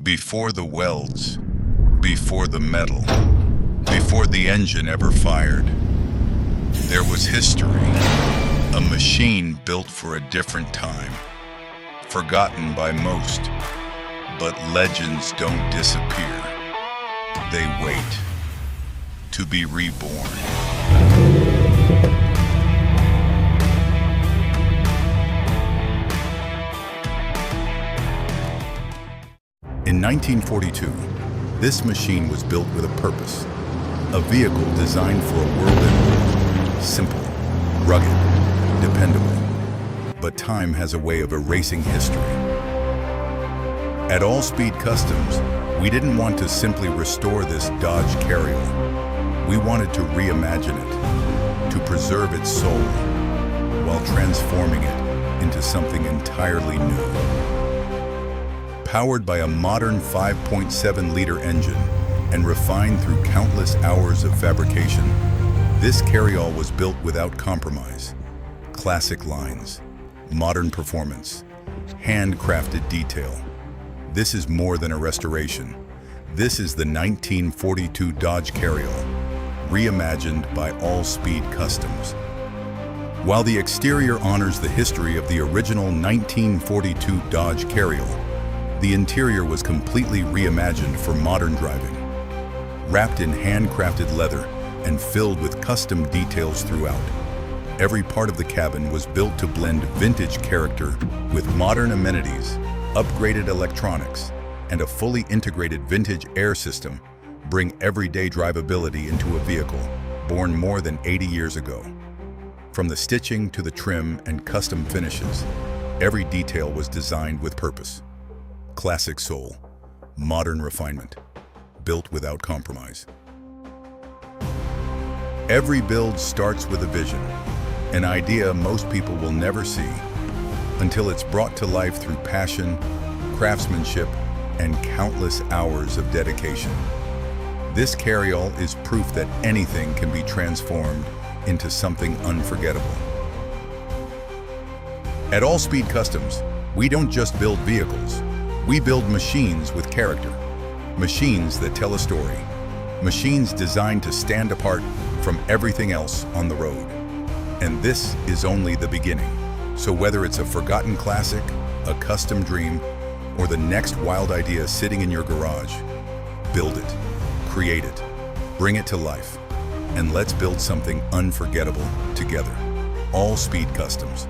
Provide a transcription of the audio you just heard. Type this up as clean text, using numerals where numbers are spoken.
Before the welds, before the metal, before the engine ever fired, there was history, a machine built for a different time, forgotten by most, but legends don't disappear. They wait to be reborn. In 1942, this machine was built with a purpose, a vehicle designed for a world ending, simple, rugged, dependable. But time has a way of erasing history. At All Speed Customs, we didn't want to simply restore this Dodge Carryall. We wanted to reimagine it, to preserve its soul, while transforming it into something entirely new. Powered by a modern 5.7-liter engine and refined through countless hours of fabrication, this Carryall was built without compromise. Classic lines, modern performance, handcrafted detail. This is more than a restoration. This is the 1942 Dodge Carryall, reimagined by All Speed Customs. While the exterior honors the history of the original 1942 Dodge Carryall, the interior was completely reimagined for modern driving. Wrapped in handcrafted leather and filled with custom details throughout, every part of the cabin was built to blend vintage character with modern amenities, upgraded electronics, and a fully integrated vintage air system bring everyday drivability into a vehicle born more than 80 years ago. From the stitching to the trim and custom finishes, every detail was designed with purpose. Classic soul, modern refinement, built without compromise. Every build starts with a vision, an idea most people will never see until it's brought to life through passion, craftsmanship, and countless hours of dedication. This Carryall is proof that anything can be transformed into something unforgettable. At All Speed Customs, we don't just build vehicles. We build machines with character, machines that tell a story, machines designed to stand apart from everything else on the road. And this is only the beginning. So whether it's a forgotten classic, a custom dream, or the next wild idea sitting in your garage, build it, create it, bring it to life, and let's build something unforgettable together. All Speed Customs.